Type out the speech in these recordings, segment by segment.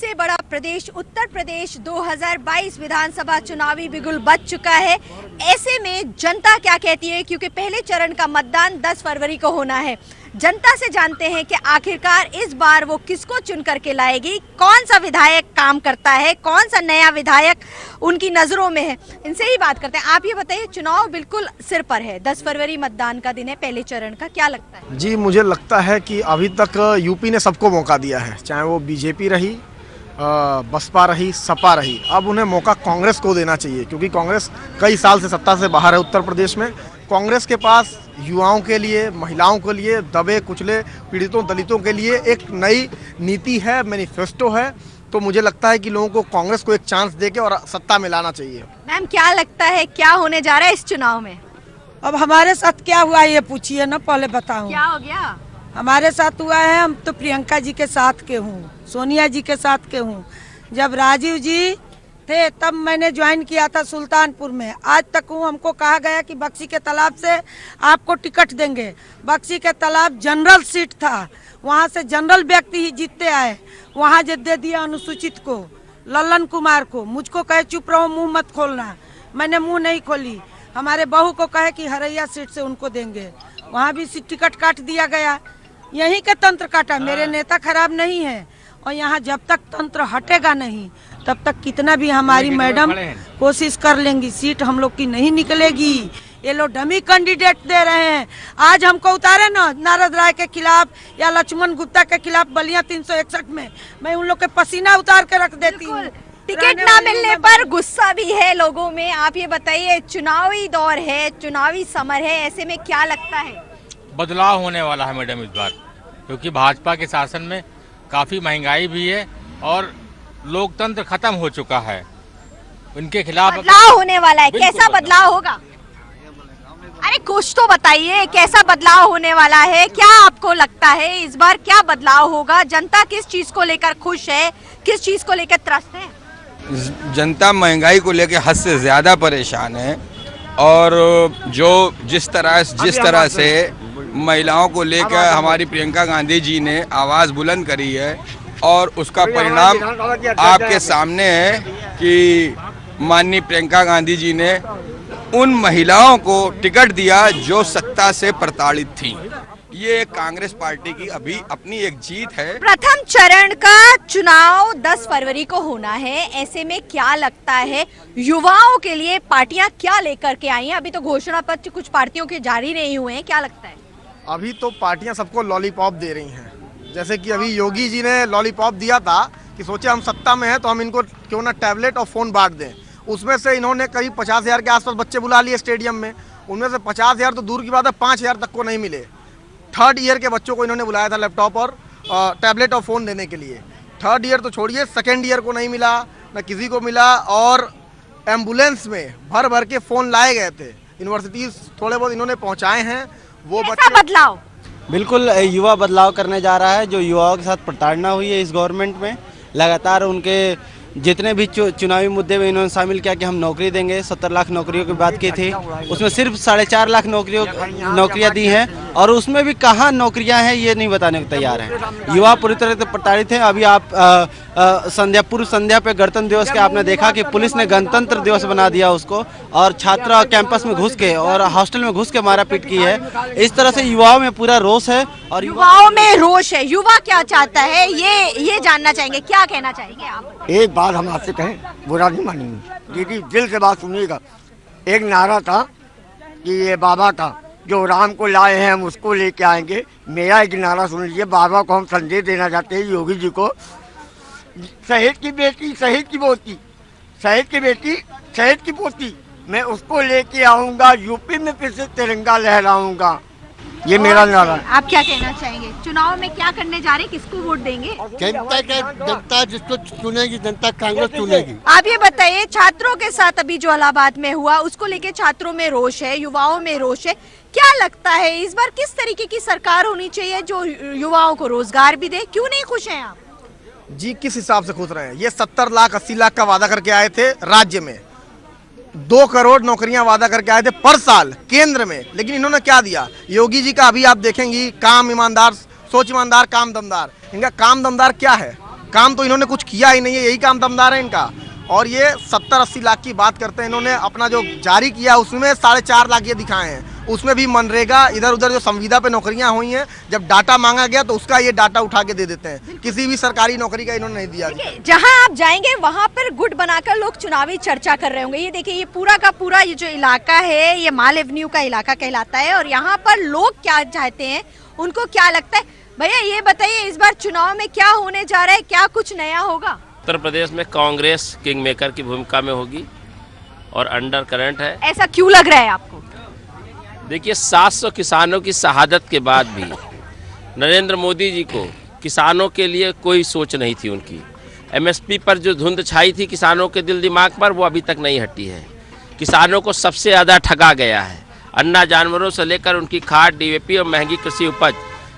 सबसे बड़ा प्रदेश उत्तर प्रदेश 2022 विधानसभा चुनावी बिगुल बज चुका है। ऐसे में जनता क्या कहती है, क्योंकि पहले चरण का मतदान 10 फरवरी को होना है। जनता से जानते हैं कि आखिरकार इस बार वो किसको चुन करके लाएगी, कौन सा विधायक काम करता है, कौन सा नया विधायक उनकी नजरों में है। इनसे ही बात करते हैं। आप ये बताइए, चुनाव बिल्कुल सिर पर है, 10 फरवरी मतदान का दिन है पहले चरण का, क्या लगता है? जी, मुझे लगता है कि अभी तक यूपी ने सबको मौका दिया है, चाहे वो बीजेपी रही, बसपा रही, सपा रही। अब उन्हें मौका कांग्रेस को देना चाहिए, क्योंकि कांग्रेस कई साल से सत्ता से बाहर है उत्तर प्रदेश में। कांग्रेस के पास युवाओं के लिए, महिलाओं के लिए, दबे कुचले पीड़ितों दलितों के लिए एक नई नीति है, मैनिफेस्टो है। तो मुझे लगता है कि लोगों को कांग्रेस को एक चांस देके और सत्ता में लाना चाहिए। मैम, क्या लगता है क्या होने जा रहा है इस चुनाव में? अब हमारे साथ क्या हुआ ये पूछिए ना, पहले बताऊं। क्या हो गया? हमारे साथ हुआ है, हम तो प्रियंका जी के साथ के हूँ, सोनिया जी के साथ के हूँ। जब राजीव जी थे तब मैंने ज्वाइन किया था सुल्तानपुर में। आज तक हूँ, हमको कहा गया कि बक्सी के तालाब से आपको टिकट देंगे। बक्सी के तालाब जनरल सीट था, वहाँ से जनरल व्यक्ति ही जीतते आए, वहाँ दे दिया अनुसूचित को, लल्लन कुमार को। मुझको कहे चुप रहो, मुँह मत खोलना, मैंने मुँह नहीं खोली। हमारे बहू को कहे कि हरैया सीट से उनको देंगे, वहाँ भी टिकट काट दिया गया। यहीं का तंत्र काटा, मेरे नेता खराब नहीं है। और यहाँ जब तक तंत्र हटेगा नहीं तब तक कितना भी हमारी मैडम कोशिश कर लेंगी, सीट हम लोग की नहीं निकलेगी। ये लोग डमी कैंडिडेट दे रहे हैं। आज हमको उतारे ना नारद राय के खिलाफ या लक्ष्मण गुप्ता के खिलाफ बलिया 361 में, मैं उन लोग के पसीना उतार के रख देती हूँ। टिकट ना मिलने पर गुस्सा भी है लोगों में। आप ये बताइए, चुनावी दौर है, चुनावी समर है, ऐसे में क्या लगता है? बदलाव होने वाला है मैडम इस बार, क्योंकि भाजपा के शासन में काफ़ी महंगाई भी है और लोकतंत्र खत्म हो चुका है। उनके खिलाफ बदलाव होने वाला है। कैसा बदलाव होगा? अरे कुछ तो बताइए, कैसा बदलाव होने वाला है? क्या आपको लगता है इस बार क्या बदलाव होगा? जनता किस चीज को लेकर खुश है, किस चीज को लेकर त्रस्त है? जनता महंगाई को लेकर हद से ज़्यादा परेशान है। और जिस तरह से महिलाओं को लेकर हमारी प्रियंका गांधी जी ने आवाज़ बुलंद करी है, और उसका परिणाम आपके सामने है कि माननीय प्रियंका गांधी जी ने उन महिलाओं को टिकट दिया जो सत्ता से प्रताड़ित थीं। ये कांग्रेस पार्टी की अभी अपनी एक जीत है। प्रथम चरण का चुनाव 10 फरवरी को होना है। ऐसे में क्या लगता है युवाओं के लिए पार्टियां क्या लेकर के आई हैं? अभी तो घोषणा पत्र कुछ पार्टियों के जारी नहीं हुए हैं, क्या लगता है? अभी तो पार्टियां सबको लॉलीपॉप दे रही हैं। जैसे कि अभी योगी जी ने लॉलीपॉप दिया था कि सोचे हम सत्ता में हैं तो हम इनको क्यों ना टैबलेट और फ़ोन बांट दें। उसमें से इन्होंने करीब 50,000 के आसपास बच्चे बुला लिए स्टेडियम में। उनमें से 50,000 तो दूर की बात है, 5,000 तक को नहीं मिले। 3rd ईयर के बच्चों को इन्होंने बुलाया था लैपटॉप और टैबलेट और फ़ोन देने के लिए। 3rd ईयर तो छोड़िए, 2nd ईयर को नहीं मिला, न किसी को मिला। और एम्बुलेंस में भर भर के फ़ोन लाए गए थे। यूनिवर्सिटीज़ थोड़े बहुत इन्होंने पहुँचाए हैं। वो बच्चे बदलाव बिल्कुल युवा बदलाव करने जा रहा है। जो युवाओं के साथ प्रताड़ना हुई है इस गवर्नमेंट में, लगातार उनके जितने भी चुनावी मुद्दे में इन्होंने शामिल किया कि हम नौकरी देंगे। 70 लाख नौकरियों की बात की थी, उसमें सिर्फ 4.5 लाख नौकरियां दी हैं, और उसमें भी कहाँ नौकरियां हैं ये नहीं बताने को तैयार हैं। युवा पूरी तरह से प्रताड़ित हैं। अभी आप पूर्व संध्या पे गणतंत्र दिवस के आपने देखा कि पुलिस ने गणतंत्र दिवस बना दिया उसको, और छात्र कैंपस में घुस के और हॉस्टल में घुस के मारापीट की है। इस तरह से युवाओं में पूरा रोष है। और युवाओं में रोष है। युवा क्या चाहता है ये जानना चाहेंगे, क्या कहना चाहेंगे आप? एक बात हम आपसे कहें, बुरा नहीं मानेंगे दीदी, दिल से बात सुनिएगा। एक नारा था कि ये बाबा था जो राम को लाए हैं हम उसको लेके आएंगे। मेरा एक नारा सुन लीजिए, बाबा को हम संदेश देना चाहते हैं, योगी जी को। शहीद की बेटी, शहीद की पोती, शहीद की बेटी, शहीद की पोती, मैं उसको लेके आऊँगा, यूपी में फिर से तिरंगा लहराऊंगा। ये मेरा नारा है। आप क्या कहना चाहेंगे? चुनाव में क्या करने जा रहे हैं, किसको वोट देंगे? जनता जिसको चुनेगी, जनता कांग्रेस चुनेगी। आप ये बताइए, छात्रों के साथ अभी जो इलाहाबाद में हुआ उसको लेके छात्रों में रोष है, युवाओं में रोष है। क्या लगता है इस बार किस तरीके की सरकार होनी चाहिए जो युवाओं को रोजगार भी दे? क्यों नहीं खुश हैं आप? जी, किस हिसाब से खुश रहे हैं? ये 70 लाख 80 लाख का वादा करके आए थे राज्य में, 2 करोड़ नौकरियां वादा करके आए थे पर साल केंद्र में। लेकिन इन्होंने क्या दिया? योगी जी का अभी आप देखेंगी, काम ईमानदार, सोच ईमानदार, काम दमदार। इनका काम दमदार क्या है? काम तो इन्होंने कुछ किया ही नहीं है, यही काम दमदार है इनका। और ये 70-80 लाख की बात करते हैं, इन्होंने अपना जो जारी किया उसमें 4.5 लाख ये दिखाए हैं, उसमें भी मनरेगा इधर उधर जो संविदा पे नौकरियां हुई हैं, जब डाटा मांगा गया तो उसका ये डाटा उठा के दे देते हैं, किसी भी सरकारी नौकरी का इन्होंने नहीं दिया। जहां आप जाएंगे वहां पर गुट बनाकर लोग चुनावी चर्चा कर रहे होंगे। ये देखिए, ये पूरा का पूरा ये जो इलाका है ये माल एवेन्यू का इलाका कहलाता है, और यहाँ पर लोग क्या चाहते हैं, उनको क्या लगता है। भैया ये बताइए, इस बार चुनाव में क्या होने जा रहा है, क्या कुछ नया होगा? उत्तर प्रदेश में कांग्रेस किंग मेकर की भूमिका में होगी और अंडर करंट है। ऐसा क्यों लग रहा है आपको? देखिए, 700 किसानों की शहादत के बाद भी नरेंद्र मोदी जी को किसानों के लिए कोई सोच नहीं थी उनकी। एमएसपी पर जो धुंध छाई थी किसानों के दिल दिमाग पर, वो अभी तक नहीं हटी है। किसानों को सबसे ज़्यादा ठगा गया है। अन्ना जानवरों से लेकर उनकी खाद, डीएपी और महंगी कृषि उपज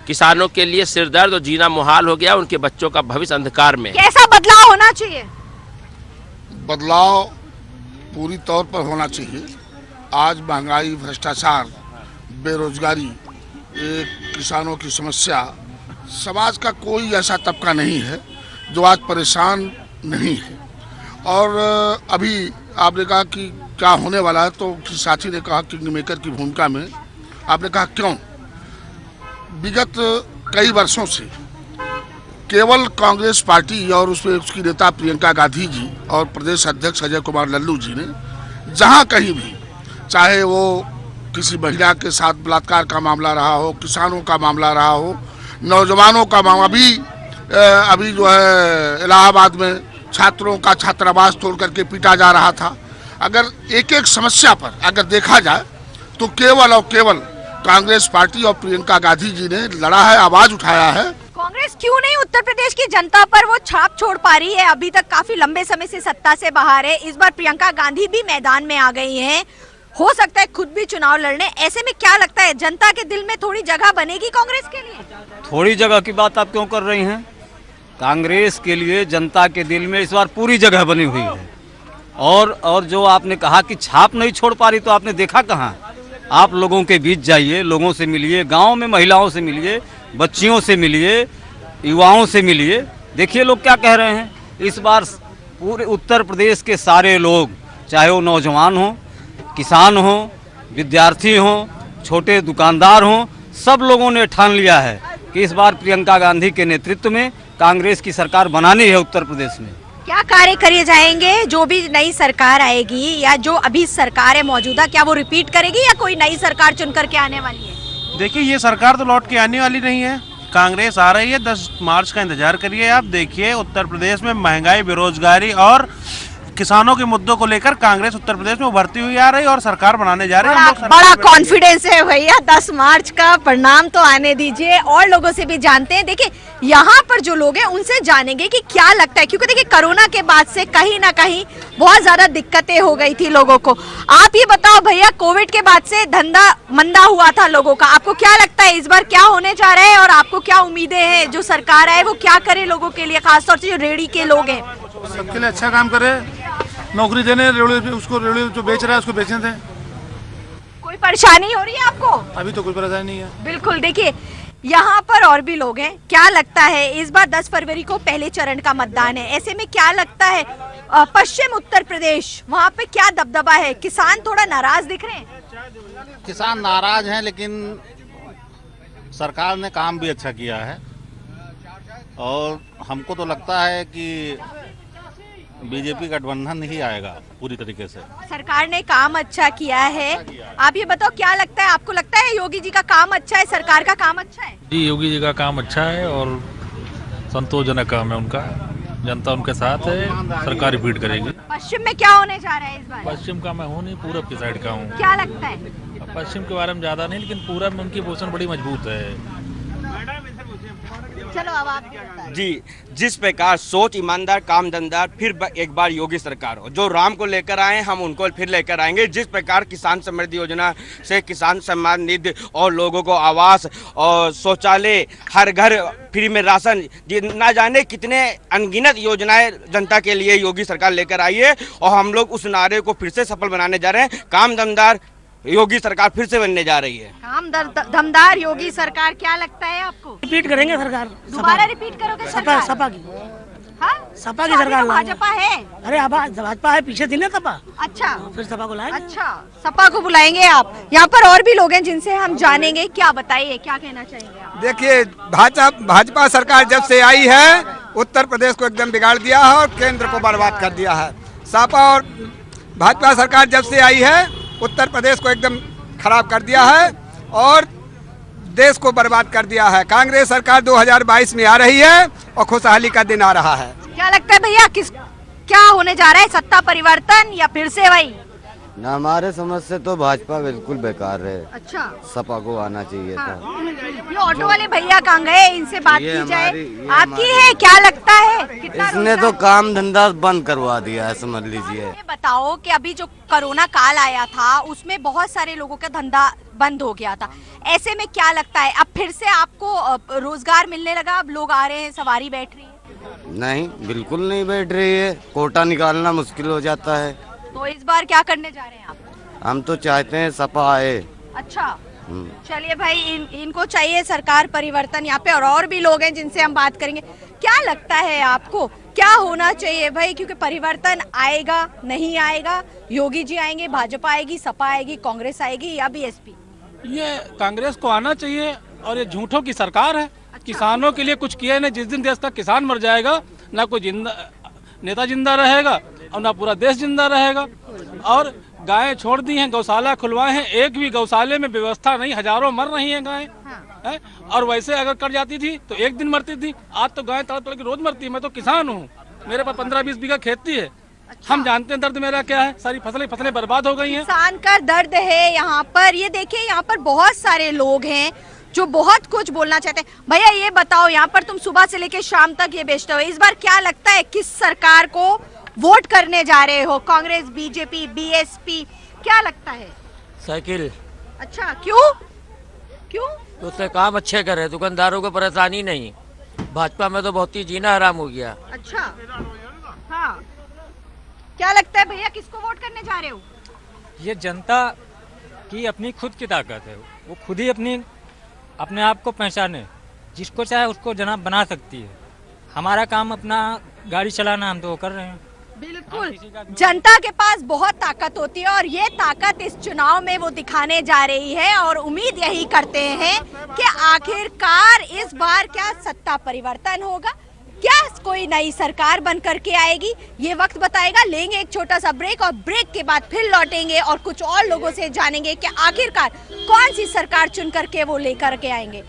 किसानों के लिए सिरदर्द और जीना मुहाल हो गया। उनके बच्चों का भविष्य अंधकार में। कैसा बदलाव होना चाहिए? बदलाव पूरी तौर पर होना चाहिए। आज महंगाई, भ्रष्टाचार, बेरोजगारी, किसानों की समस्या, समाज का कोई ऐसा तबका नहीं है जो आज परेशान नहीं है। और अभी आपने कहा कि क्या होने वाला है, तो किसी साथी ने कहा किंग मेकर की भूमिका में। आपने कहा क्यों? विगत कई वर्षों से केवल कांग्रेस पार्टी और उसमें उसकी नेता प्रियंका गांधी जी और प्रदेश अध्यक्ष अजय कुमार लल्लू जी ने जहां कहीं भी, चाहे वो किसी महिला के साथ बलात्कार का मामला रहा हो, किसानों का मामला रहा हो, नौजवानों का मामला, अभी जो है इलाहाबाद में छात्रों का छात्रावास तोड़ करके पीटा जा रहा था। अगर एक एक समस्या पर अगर देखा जाए तो केवल और केवल कांग्रेस पार्टी और प्रियंका गांधी जी ने लड़ा है, आवाज उठाया है। कांग्रेस क्यों नहीं उत्तर प्रदेश की जनता पर वो छाप छोड़ पा रही है? अभी तक काफी लंबे समय से सत्ता से बाहर है। इस बार प्रियंका गांधी भी मैदान में आ गई हैं, हो सकता है खुद भी चुनाव लड़ने। ऐसे में क्या लगता है, जनता के दिल में थोड़ी जगह बनेगी कांग्रेस के लिए? थोड़ी जगह की बात आप क्यों कर रही हैं? कांग्रेस के लिए जनता के दिल में इस बार पूरी जगह बनी हुई है। और जो आपने कहा कि छाप नहीं छोड़ पा रही, तो आपने देखा कहाँ? आप लोगों के बीच जाइए, लोगों से मिलिए, गांव में महिलाओं से मिलिए, बच्चियों से मिलिए, युवाओं से मिलिए, देखिए लोग क्या कह रहे हैं। इस बार पूरे उत्तर प्रदेश के सारे लोग, चाहे वो नौजवान हों, किसान हों, विद्यार्थी हों, छोटे दुकानदार हों, सब लोगों ने ठान लिया है कि इस बार प्रियंका गांधी के नेतृत्व में कांग्रेस की सरकार बनानी है उत्तर प्रदेश में। क्या कार्य करे जाएंगे? जो भी नई सरकार आएगी या जो अभी सरकार है मौजूदा, क्या वो रिपीट करेगी या कोई नई सरकार चुन करके आने वाली है? देखिए, ये सरकार तो लौट के आने वाली नहीं है। कांग्रेस आ रही है, 10 मार्च का इंतजार करिए। आप देखिए, उत्तर प्रदेश में महंगाई, बेरोजगारी और किसानों के मुद्दों को लेकर कांग्रेस उत्तर प्रदेश में उभरती हुई आ रही है और सरकार बनाने जा रही है। बड़ा कॉन्फिडेंस है भैया। 10 मार्च का परिणाम तो आने दीजिए, और लोगों से भी जानते हैं। देखिए, यहाँ पर जो लोग हैं उनसे जानेंगे कि क्या लगता है, क्योंकि देखिए कोरोना के बाद से कहीं ना कहीं बहुत ज्यादा दिक्कतें हो गई थी लोगों को। आप ये बताओ भैया, कोविड के बाद से धंधा मंदा हुआ था लोगों का, आपको क्या लगता है इस बार क्या होने जा रहा है, और आपको क्या उम्मीदें हैं जो सरकार है वो क्या करे लोगों के लिए, खासतौर से जो रेहड़ी के लोग हैं? सबके लिए अच्छा काम करे, नौकरी देने, उसको रेहड़ी जो बेच रहा है उसको बेचने दें। कोई परेशानी हो रही है आपको? अभी तो कोई परेशानी नहीं है। बिल्कुल। देखिए, यहाँ पर और भी लोग हैं। क्या लगता है, इस बार 10 फरवरी को पहले चरण का मतदान है, ऐसे में क्या लगता है पश्चिम उत्तर प्रदेश, वहाँ पे क्या दबदबा है? किसान थोड़ा नाराज दिख रहे हैं। किसान नाराज हैं, लेकिन सरकार ने काम भी अच्छा किया है और हमको तो लगता है कि बीजेपी गठबंधन ही आएगा पूरी तरीके से। सरकार ने काम अच्छा किया है। आप ये बताओ, क्या लगता है, आपको लगता है योगी जी का काम अच्छा है, सरकार का काम अच्छा है? जी, योगी जी का काम अच्छा है और संतोषजनक काम है उनका। जनता उनके साथ है, सरकार रिपीट करेगी। पश्चिम में क्या होने जा रहा है इस बार? पश्चिम का मैं हूँ नहीं, पूरब की साइड का हूँ। क्या लगता है? पश्चिम के बारे में ज्यादा नहीं, लेकिन पूरब में उनकी पोजीशन बड़ी मजबूत है। चलो अब आप बताइए। जी, जिस प्रकार सोच, ईमानदार, काम धंधा, फिर एक बार योगी सरकार हो। जो राम को लेकर आए हम उनको फिर लेकर आएंगे। जिस प्रकार किसान समृद्धि योजना से किसान सम्मान निधि और लोगों को आवास और शौचालय, हर घर फ्री में राशन, ना जाने कितने अनगिनत योजनाएं जनता के लिए योगी सरकार लेकर आई है, और हम लोग उस नारे को फिर से सफल बनाने जा रहे हैं। काम दमदार योगी सरकार फिर से बनने जा रही है। काम दमदार योगी सरकार। क्या लगता है आपको? रिपीट करेंगे सरकार, दोबारा रिपीट करोगे सरकार? सपा की। हाँ? सपा की तो अभी सरकार तो लाएंगे। भाजपा है। अरे अब भाजपा है, पीछे थी ना सपा, अच्छा, फिर सपा को लाएंगे। अच्छा, सपा को बुलाएंगे आप। यहाँ पर और भी लोग हैं जिनसे हम जानेंगे। क्या बताइए, क्या कहना चाहेंगे आप? देखिए, भाजपा सरकार जब से आई है उत्तर प्रदेश को एकदम बिगाड़ दिया है और केंद्र को बर्बाद कर दिया है। सपा और भाजपा सरकार जब से आई है उत्तर प्रदेश को एकदम खराब कर दिया है और देश को बर्बाद कर दिया है। कांग्रेस सरकार 2022 में आ रही है और खुशहाली का दिन आ रहा है। क्या लगता है भैया, क्या होने जा रहा है? सत्ता परिवर्तन या फिर से वही? ना, हमारे समझ से तो भाजपा बिल्कुल बेकार है। अच्छा, सपा को आना चाहिए हाँ। था। ये ऑटो वाले भैया कहाँ गए? इनसे बात की जाए। आपकी है, क्या लगता है कितना इसने तो काम धंधा बंद करवा दिया है, समझ लीजिए। ये बताओ कि अभी जो कोरोना काल आया था उसमें बहुत सारे लोगों का धंधा बंद हो गया था। ऐसे में क्या लगता है अब फिर से आपको रोजगार मिलने लगा? अब लोग आ रहे हैं, सवारी बैठ रही है? नहीं, बिल्कुल नहीं बैठ रही है। कोटा निकालना मुश्किल हो जाता है। तो इस बार क्या करने जा रहे हैं आप? हम तो चाहते हैं सपा आए। अच्छा, चलिए भाई, इनको चाहिए सरकार परिवर्तन। यहाँ पे और भी लोग हैं जिनसे हम बात करेंगे। क्या लगता है आपको, क्या होना चाहिए भाई? क्योंकि परिवर्तन आएगा नहीं आएगा? योगी जी आएंगे, भाजपा आएगी, सपा आएगी, कांग्रेस आएगी या बीएसपी? ये कांग्रेस को आना चाहिए और ये झूठों की सरकार है। अच्छा। किसानों के लिए कुछ किया नहीं। जिस दिन देश का किसान मर जाएगा ना कोई नेता जिंदा रहेगा और ना पूरा देश जिंदा रहेगा। और गायें छोड़ दी हैं, गौशाला खुलवाए हैं, एक भी गौशाले में व्यवस्था नहीं, हजारों मर रही हैं गायें। है? और वैसे अगर कट जाती थी तो एक दिन मरती थी, आज तो गायें तड़प तड़प के रोज मरती है। मैं तो किसान हूँ, मेरे पास 15-20 बीघा खेती है। अच्छा। हम जानते हैं दर्द मेरा क्या है। सारी फसलें बर्बाद हो गई हैं। किसान का दर्द है यहाँ पर। ये देखिए, यहाँ पर बहुत सारे लोग हैं जो बहुत कुछ बोलना चाहते हैं। भैया ये बताओ, यहाँ पर तुम सुबह से लेकर शाम तक ये बेचते हो, इस बार क्या लगता है किस सरकार को वोट करने जा रहे हो? कांग्रेस, बीजेपी, बीएसपी, क्या लगता है? साइकिल। अच्छा, क्यों? तो उससे काम अच्छे करे, दुकानदारों को परेशानी नहीं। भाजपा में तो बहुत ही जीना हराम हो गया। अच्छा, हाँ। क्या लगता है भैया, किसको वोट करने जा रहे हो? ये जनता की अपनी खुद की ताकत है। वो खुद ही अपने आप को पहचाने, जिसको चाहे उसको जनाब बना सकती है। हमारा काम अपना गाड़ी चलाना, हम तो वो कर रहे हैं। बिल्कुल, जनता के पास बहुत ताकत होती है और ये ताकत इस चुनाव में वो दिखाने जा रही है। और उम्मीद यही करते हैं कि आखिरकार इस बार क्या सत्ता परिवर्तन होगा, क्या कोई नई सरकार बन करके आएगी, ये वक्त बताएगा। लेंगे एक छोटा सा ब्रेक और ब्रेक के बाद फिर लौटेंगे और कुछ और लोगों से जानेंगे कि आखिरकार कौन सी सरकार चुन करके वो लेकर के आएंगे।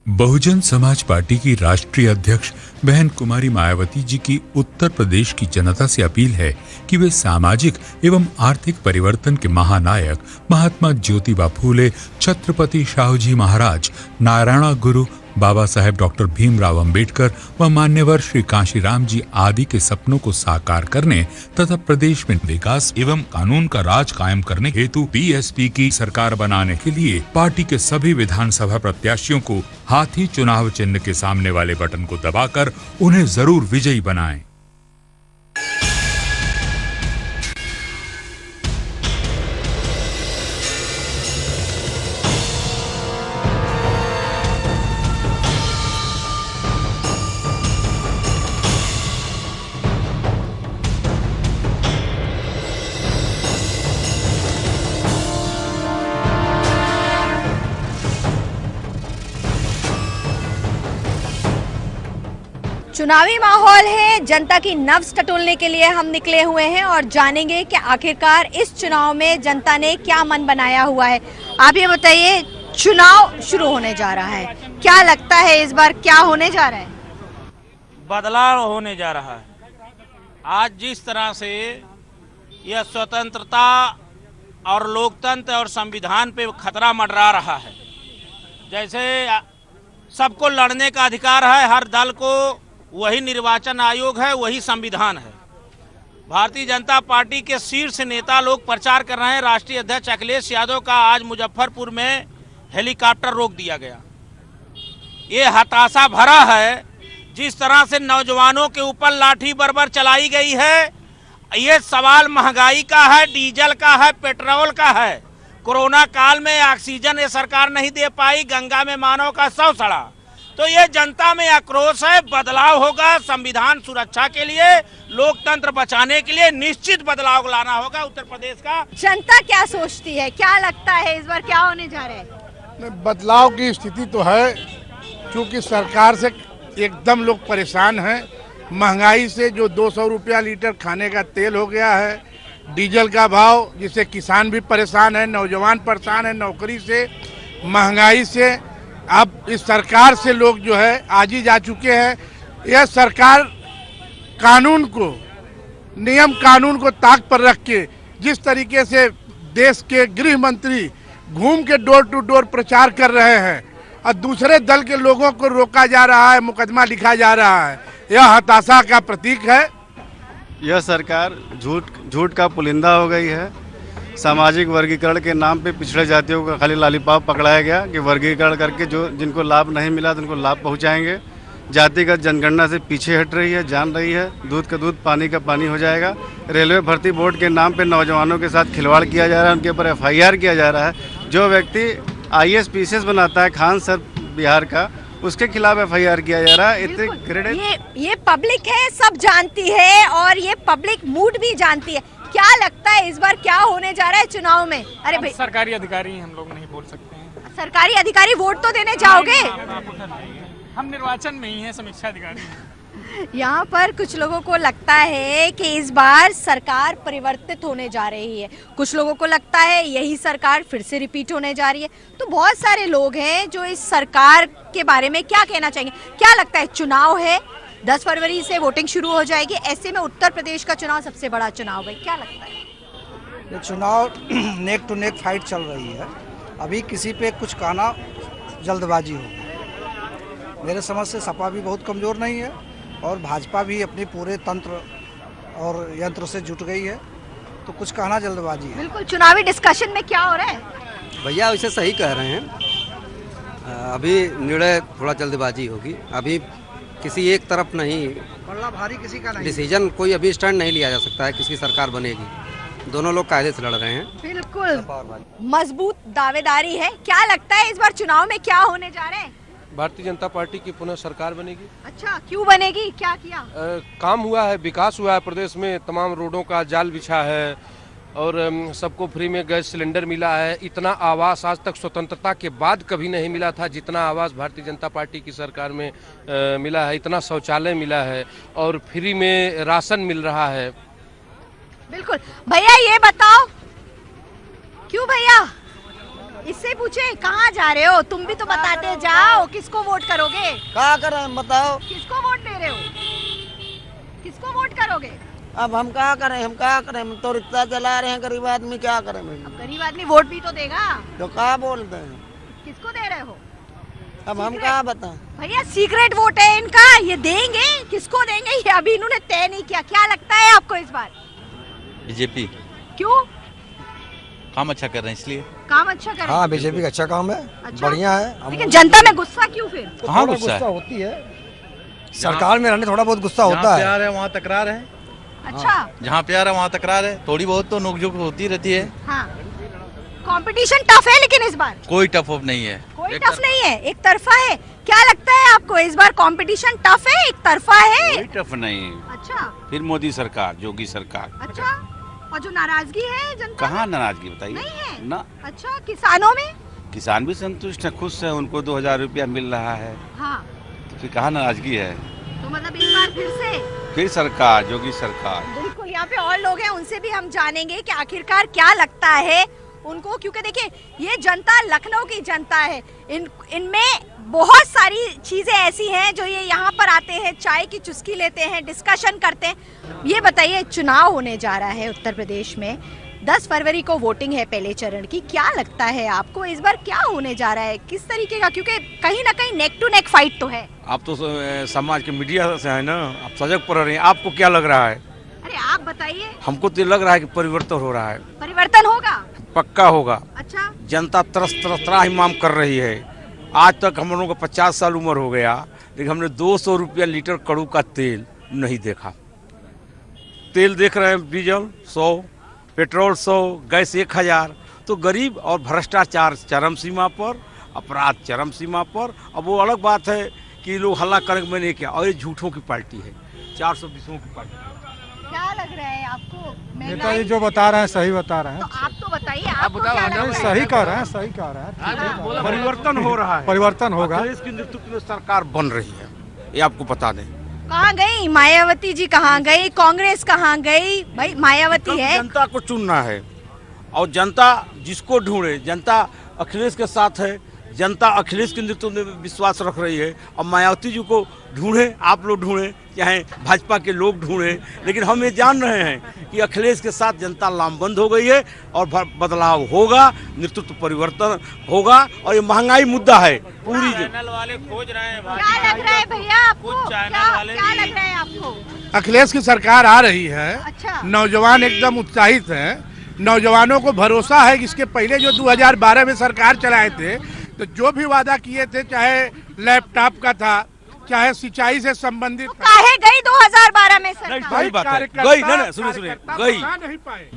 बहुजन समाज पार्टी की राष्ट्रीय अध्यक्ष बहन कुमारी मायावती जी की उत्तर प्रदेश की जनता से अपील है कि वे सामाजिक एवं आर्थिक परिवर्तन के महानायक महात्मा ज्योतिबा फूले, छत्रपति शाहूजी महाराज, नारायण गुरु बाबा साहेब डॉक्टर भीमराव अंबेडकर व मान्यवर श्री कांशीराम जी आदि के सपनों को साकार करने तथा प्रदेश में विकास एवं कानून का राज कायम करने हेतु बीएसपी की सरकार बनाने के लिए पार्टी के सभी विधानसभा प्रत्याशियों को हाथी चुनाव चिन्ह के सामने वाले बटन को दबाकर उन्हें जरूर विजयी बनाएं। चुनावी माहौल है, जनता की नब्ज टटोलने के लिए हम निकले हुए हैं और जानेंगे कि आखिरकार इस चुनाव में जनता ने क्या मन बनाया हुआ है। आप ये बताइए, चुनाव शुरू होने जा रहा है, क्या लगता है इस बार क्या होने जा रहा है? बदलाव होने जा रहा है। आज जिस तरह से यह स्वतंत्रता और लोकतंत्र और संविधान पे खतरा मंडरा रहा है, जैसे सबको लड़ने का अधिकार है, हर दल को वही निर्वाचन आयोग है, वही संविधान है, भारतीय जनता पार्टी के शीर्ष नेता लोग प्रचार कर रहे हैं। राष्ट्रीय अध्यक्ष अखिलेश यादव का आज मुजफ्फरपुर में हेलीकॉप्टर रोक दिया गया। ये हताशा भरा है, जिस तरह से नौजवानों के ऊपर लाठी बरबर चलाई गई है। ये सवाल महंगाई का है, डीजल का है, पेट्रोल का है। कोरोना काल में ऑक्सीजन ये सरकार नहीं दे पाई, गंगा में मानव का शव सड़ा। तो ये जनता में आक्रोश है। बदलाव होगा संविधान सुरक्षा के लिए, लोकतंत्र बचाने के लिए निश्चित बदलाव लाना होगा उत्तर प्रदेश का। जनता क्या सोचती है, क्या लगता है इस बार क्या होने जा रहा है? बदलाव की स्थिति तो है, क्योंकि सरकार से एकदम लोग परेशान हैं। महंगाई से जो 200 रुपया लीटर खाने का तेल हो गया है, डीजल का भाव जिससे किसान भी परेशान है, नौजवान परेशान है नौकरी से, महंगाई से। अब इस सरकार से लोग जो है आजी जा चुके हैं। यह सरकार कानून को, नियम कानून को ताक पर रख के जिस तरीके से देश के गृह मंत्री घूम के डोर टू डोर प्रचार कर रहे हैं और दूसरे दल के लोगों को रोका जा रहा है, मुकदमा लिखा जा रहा है, यह हताशा का प्रतीक है। यह सरकार झूठ का पुलिंदा हो गई है। सामाजिक वर्गीकरण के नाम पे पिछड़े जातियों का खाली लॉलीपॉप पकड़ाया गया कि वर्गीकरण करके जो जिनको लाभ नहीं मिला तो उनको लाभ पहुंचाएंगे। जातिगत जनगणना से पीछे हट रही है, जान रही है दूध का दूध पानी का पानी हो जाएगा। रेलवे भर्ती बोर्ड के नाम पे नौजवानों के साथ खिलवाड़ किया जा रहा है, उनके ऊपर FIR किया जा रहा है। जो व्यक्ति IAS PCS बनाता है, खान सर बिहार का, उसके खिलाफ FIR किया जा रहा है। इतने क्रेडिट ये पब्लिक है, सब जानती है और ये पब्लिक मूड भी जानती है। क्या लगता है इस बार क्या होने जा रहा है चुनाव में? अरे भाई, सरकारी अधिकारी हम लोग नहीं बोल सकते हैं। सरकारी अधिकारी वोट तो देने जाओगे? हम निर्वाचन में ही हैं, समीक्षा अधिकारी। यहाँ पर कुछ लोगों को लगता है कि इस बार सरकार परिवर्तित होने जा रही है, कुछ लोगों को लगता है यही सरकार फिर से रिपीट होने जा रही है। तो बहुत सारे लोग हैं जो इस सरकार के बारे में क्या कहना चाहेंगे। क्या लगता है? चुनाव है, 10 फरवरी से वोटिंग शुरू हो जाएगी, ऐसे में उत्तर प्रदेश का चुनाव सबसे बड़ा चुनाव है, क्या लगता है? ये चुनाव नेक टू नेक फाइट चल रही है। अभी किसी पे कुछ कहना जल्दबाजी होगी। मेरे समझ से सपा भी बहुत कमज़ोर नहीं है और भाजपा भी अपने पूरे तंत्र और यंत्र से जुट गई है, तो कुछ कहना जल्दबाजी है। बिल्कुल। चुनावी डिस्कशन में क्या हो रहा है? भैया वैसे सही कह रहे हैं, अभी निर्णय थोड़ा जल्दबाजी होगी। अभी किसी एक तरफ नहीं, पल्ला भारी किसी का नहीं, डिसीजन कोई अभी स्टैंड नहीं लिया जा सकता है किसकी सरकार बनेगी। दोनों लोग कायदे से लड़ रहे हैं। बिल्कुल मजबूत दावेदारी है। क्या लगता है इस बार चुनाव में क्या होने जा रहे हैं? भारतीय जनता पार्टी की पुनः सरकार बनेगी। अच्छा, क्यों बनेगी, क्या किया? काम हुआ है, विकास हुआ है प्रदेश में, तमाम रोडों का जाल बिछा है और सबको फ्री में गैस सिलेंडर मिला है। इतना आवास आज तक स्वतंत्रता के बाद कभी नहीं मिला था जितना आवास भारतीय जनता पार्टी की सरकार में मिला है। इतना शौचालय मिला है और फ्री में राशन मिल रहा है। बिल्कुल। भैया ये बताओ, क्यों भैया इससे पूछे कहाँ जा रहे हो? तुम भी तो बताते जाओ, किसको वोट करोगे? क्या करें बताओ? किसको वोट दे रहे हो? किसको वोट करोगे? अब हम क्या करें, हम तो रिक्शा चला रहे हैं, गरीब आदमी क्या करें? अब गरीब आदमी वोट भी तो देगा। तो क्या बोलते हैं? किसको दे रहे हो? अब हम क्या बताएं? भैया सीक्रेट वोट है इनका, ये देंगे, किसको देंगे ये अभी इन्होंने तय नहीं किया। क्या लगता है आपको इस बार? बीजेपी। क्यों? काम अच्छा कर रहे हैं इसलिए। काम अच्छा कर रहे हैं? हाँ, बीजेपी का अच्छा काम है। अच्छा? बढ़िया है। लेकिन जनता में गुस्सा क्यों फिर? कहाँ गुस्सा होती है, सरकार में रहने थोड़ा बहुत गुस्सा होता है। प्यार है वहाँ तकरार है। अच्छा, जहाँ प्यार है वहाँ तकरार है, थोड़ी बहुत तो नोकझोंक होती रहती है। हाँ। कंपटीशन टफ है लेकिन इस बार कोई टफ अप नहीं है। कोई टफ नहीं है, एक तरफा है। क्या लगता है आपको इस बार कंपटीशन टफ है, एक तरफा है? कोई टफ नहीं। अच्छा, फिर मोदी सरकार, योगी सरकार। अच्छा, और जो नाराजगी है जनता, कहाँ नाराजगी बताइए? नहीं है ना। अच्छा, किसानों में? किसान भी संतुष्ट है, खुश है, उनको 2000 रुपया मिल रहा है। हाँ, तो फिर कहाँ नाराजगी है? तो मतलब इस बार फिर सरकार, योगी सरकार। बिल्कुल। यहाँ पे और लोग हैं, उनसे भी हम जानेंगे कि आखिरकार क्या लगता है उनको, क्योंकि देखिए ये जनता लखनऊ की जनता है। इनमें बहुत सारी चीजें ऐसी हैं जो ये यहाँ पर आते हैं, चाय की चुस्की लेते हैं, डिस्कशन करते हैं। ये बताइए, चुनाव होने जा रहा है उत्तर प्रदेश में, 10 फरवरी को वोटिंग है पहले चरण की। क्या लगता है आपको इस बार क्या होने जा रहा है, किस तरीके का? क्योंकि कहीं ना कहीं नेक टू नेक फाइट तो है। आप तो समाज के मीडिया से है ना, आप सजग पर रहे हैं, आपको क्या लग रहा है? अरे आप बताइए। हमको तो लग रहा है कि परिवर्तन हो रहा है, परिवर्तन होगा, पक्का होगा। अच्छा, जनता तरस तरस त्राहिमाम कर रही है। आज तक हम लोगों का 50 साल उम्र हो गया, लेकिन हमने 200 रुपया लीटर कड़ू का तेल नहीं देखा। तेल देख रहे हैं डीजल 100, पेट्रोल 100, गैस 1000। तो गरीब और भ्रष्टाचार चरम सीमा पर, अपराध चरम सीमा पर। अब वो अलग बात है कि लोग हल्ला करेंगे मैंने क्या, और ये झूठों की पार्टी है, 420 की पार्टी है। क्या लग रहा है आपको? नेताजी जो बता रहे हैं सही बता रहे हैं। तो आप तो बताइए, आपको क्या लग रहा है? सही कह रहे हैं, सही कह रहे हैं। परिवर्तन हो रहा है, परिवर्तन होगा। अखिलेश के नेतृत्व में सरकार बन रही है, ये आपको बता दें। कहाँ गई मायावती जी? कहाँ गई कांग्रेस? कहाँ गई? भाई मायावती है। जनता को चुनना है, और जनता जिसको ढूंढे, जनता अखिलेश के साथ है, जनता अखिलेश के नेतृत्व में विश्वास रख रही है। और मायावती जी को ढूंढे, आप लोग ढूंढे, चाहे भाजपा के लोग ढूंढे, लेकिन हम ये जान रहे हैं कि अखिलेश के साथ जनता लामबंद हो गई है और बदलाव होगा, नेतृत्व परिवर्तन होगा। और ये महंगाई मुद्दा है पूरी। चैनल वाले खोज रहे हैं, क्या लग रहा है भैया आपको? क्या लग रहा है आपको? अखिलेश की सरकार आ रही है। अच्छा। नौजवान एकदम उत्साहित हैं। नौजवानों को भरोसा है कि इसके पहले जो 2012 में सरकार चलाए थे, तो जो भी वादा किए थे, चाहे लैपटॉप का था, चाहे सिंचाई से संबंधित, काहे गई 2012 में सरकार? सही बात है, गई ना, सुनिए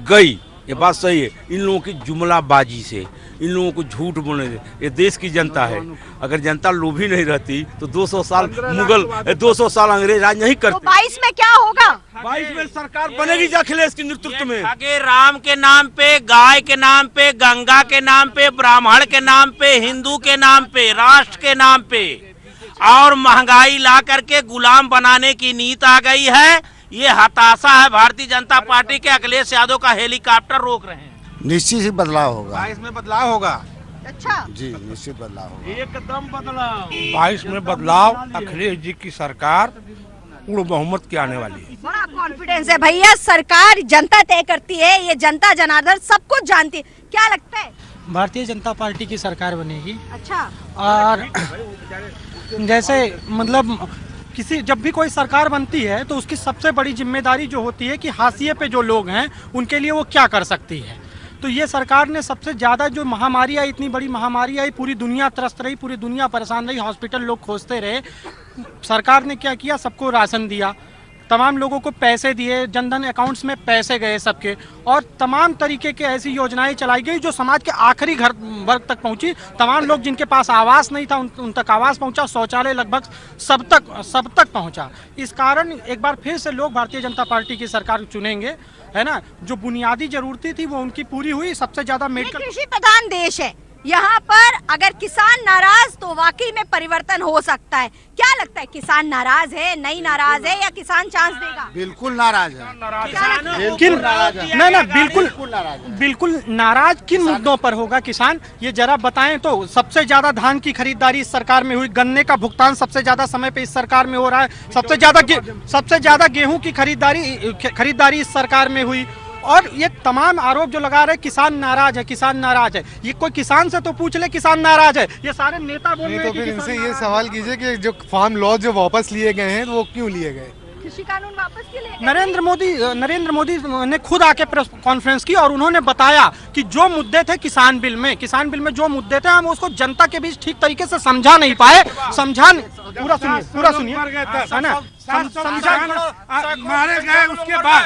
गई, ये बात सही है। इन लोगों की जुमलाबाजी से, इन लोगों को झूठ बोलने से। ये देश की जनता है, अगर जनता लोभी नहीं रहती तो 200 साल मुगल, 200 साल अंग्रेज राज नहीं करते। तो 22 में क्या होगा? 22 में सरकार बनेगी अखिलेश के नेतृत्व में। आगे राम के नाम पे, गाय के नाम पे, गंगा के नाम पे, ब्राह्मण के नाम पे, हिंदू के नाम पे, राष्ट्र के नाम पे, और महंगाई ला करके गुलाम बनाने की नीति आ गई है। ये हताशा है भारतीय जनता पार्टी के। अखिलेश यादव का हेलीकॉप्टर रोक रहे हैं। निश्चित ही बदलाव होगा। 22 में बदलाव होगा। अच्छा जी, निश्चित बदलाव होगा, एकदम बदलाव। 22 में बदलाव, अखिलेश जी की सरकार पूर्ण बहुमत की आने वाली है। बड़ा कॉन्फिडेंस है भैया। सरकार जनता तय करती है, ये जनता जनार्दन सब कुछ जानती है। क्या लगता है? भारतीय जनता पार्टी की सरकार बनेगी। अच्छा। और जैसे मतलब जब भी कोई सरकार बनती है तो उसकी सबसे बड़ी जिम्मेदारी जो होती है कि हाशिए पे जो लोग हैं उनके लिए वो क्या कर सकती है। तो ये सरकार ने सबसे ज़्यादा जो महामारी आई, इतनी बड़ी महामारी आई, पूरी दुनिया त्रस्त रही, पूरी दुनिया परेशान रही, हॉस्पिटल लोग खोजते रहे। सरकार ने क्या किया? सबको राशन दिया, तमाम लोगों को पैसे दिए, जनधन अकाउंट्स में पैसे गए सबके, और तमाम तरीके के ऐसी योजनाएं चलाई गई जो समाज के आखिरी घर वर्ग तक पहुंची। तमाम लोग जिनके पास आवास नहीं था उन तक आवास पहुंचा, शौचालय लगभग सब तक पहुंचा। इस कारण एक बार फिर से लोग भारतीय जनता पार्टी की सरकार चुनेंगे, है ना। जो बुनियादी जरूरतें थी वो उनकी पूरी हुई। सबसे ज्यादा मेडिकल, कृषि प्रधान देश है, यहाँ पर अगर किसान नाराज तो वाकई में परिवर्तन हो सकता है। क्या लगता है, किसान नाराज है, नहीं नाराज है, या किसान चांस देगा? बिल्कुल नाराज है। बिल्कुल नाराज किन मुद्दों पर होगा किसान, ये जरा बताएं तो। सबसे ज्यादा धान की खरीदारी इस सरकार में हुई, गन्ने का भुगतान सबसे ज्यादा समय पे इस सरकार में हो रहा है, सबसे ज्यादा गेहूं की खरीदारी इस सरकार में हुई। और ये तमाम आरोप जो लगा रहे किसान नाराज है, किसान नाराज है, ये कोई किसान से तो पूछ ले किसान नाराज है। ये सारे नेता बोल रहे हैं। तो फिर इनसे ये सवाल कीजिए कि जो फार्म लॉ जो वापस लिए गए हैं वो क्यों लिए गए? कृषि कानून वापस क्यों लिए? नरेंद्र मोदी ने खुद आके प्रेस कॉन्फ्रेंस की और उन्होंने बताया कि जो मुद्दे थे किसान बिल में जो मुद्दे थे, हम उसको जनता के बीच ठीक तरीके से समझा नहीं पाए। पूरा सुनिए, है ना, मारे गए उसके बाद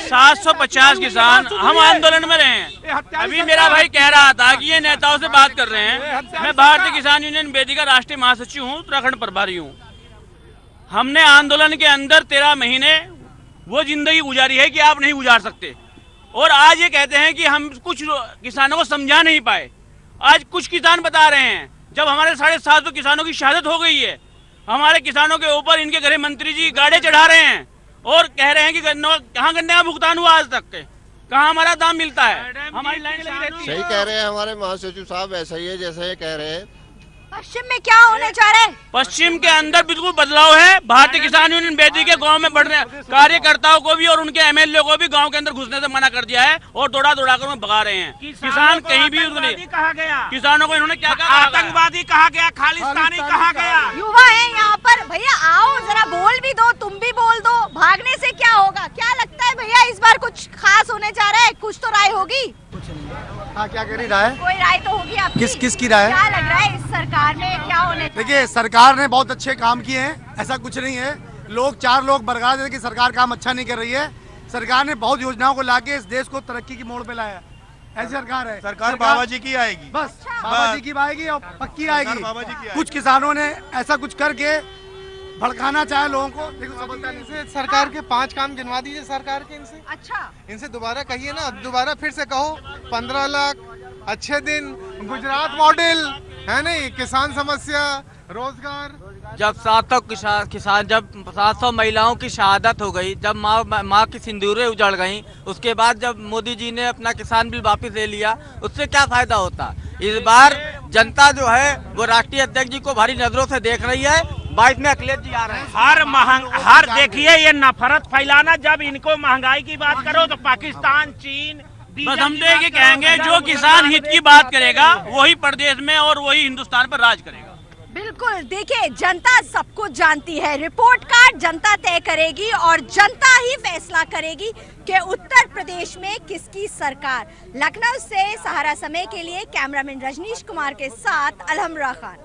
750 किसान हम आंदोलन में रहे हैं। अभी मेरा भाई कह रहा था कि ये नेताओं से बात कर रहे हैं। मैं भारतीय किसान यूनियन बेदी का राष्ट्रीय महासचिव हूँ, उत्तराखंड प्रभारी हूँ। हमने आंदोलन के अंदर 13 महीने वो जिंदगी गुजारी है कि आप नहीं गुजार सकते, और आज ये कहते हैं कि हम कुछ किसानों को समझा नहीं पाए। आज कुछ किसान बता रहे हैं, जब हमारे 750 किसानों की शहादत हो गई है, हमारे किसानों के ऊपर इनके गृह मंत्री जी गाड़े चढ़ा रहे हैं और कह रहे हैं कि कहाँ गन्ने का भुगतान हुआ आज तक के, कहाँ हमारा दाम मिलता है, हमारी लाइन लगी रहती है। सही कह रहे हैं हमारे महासचिव साहब, ऐसा ही है जैसा ये कह रहे हैं। पश्चिम में क्या होने जा रहा है? पश्चिम के अंदर बिल्कुल बदलाव है। भारतीय किसान यूनियन बेदी के गांव में बढ़ने कार्यकर्ताओं को भी और उनके एमएलए को भी गांव के अंदर घुसने से मना कर दिया है और दौड़ा कर उन्हें भगा रहे हैं। किसान कहीं भी कहा गया, किसानों को इन्होंने क्या कहा? आतंकवादी कहा गया, खालिस्तानी कहा गया। युवा है यहाँ पर, भैया आओ जरा बोल भी दो, तुम भी बोल दो। भागने से क्या होगा? क्या लगता है भैया इस बार कुछ खास होने जा रहा है? कुछ तो राय होगी। हाँ, क्या कह रही राय? कोई राय तो होगी आपकी। किसकी राय? क्या लग रहा है इस सरकार में क्या होने? देखिए, सरकार ने बहुत अच्छे काम किए हैं, ऐसा कुछ नहीं है। चार लोग बरगला देते कि सरकार काम अच्छा नहीं कर रही है। सरकार ने बहुत योजनाओं को लाके इस देश को तरक्की की मोड़ पे लाया। ऐसी सरकार है। सरकार बाबा जी की आएगी, बस बाबा जी की आएगी और पक्की आएगी। बाबा जी की आएगी। कुछ किसानों ने ऐसा कुछ करके भड़काना चाहे लोगों को। देखो, सरकार के 5 काम गिनवा दीजिए सरकार के इनसे। अच्छा, इनसे दोबारा कहिए ना, दोबारा फिर से कहो। 15 लाख, अच्छे दिन, गुजरात मॉडल है नहीं, किसान समस्या, रोजगार। जब 700 महिलाओं की शहादत हो गई, जब माँ की सिंदूरें उजड़ गईं, उसके बाद जब मोदी जी ने अपना किसान बिल वापस ले लिया, उससे क्या फायदा होता? इस बार जनता जो है वो राष्ट्रीय अध्यक्ष जी को भारी नजरों से देख रही है। 22 में अखिलेश जी आ रहे हैं। हर देखिए ये नफरत फैलाना, जब इनको महंगाई की बात करो तो पाकिस्तान, चीन, बस हम तो ये कहेंगे जो किसान हित की बात करेगा वही प्रदेश में और वही हिंदुस्तान पर राज करेगा। बिल्कुल। देखिए, जनता सब कुछ जानती है, रिपोर्ट कार्ड जनता तय करेगी और जनता ही फैसला करेगी कि उत्तर प्रदेश में किसकी सरकार। लखनऊ से सहारा समय के लिए कैमरामैन रजनीश कुमार के साथ अलहमरा खान।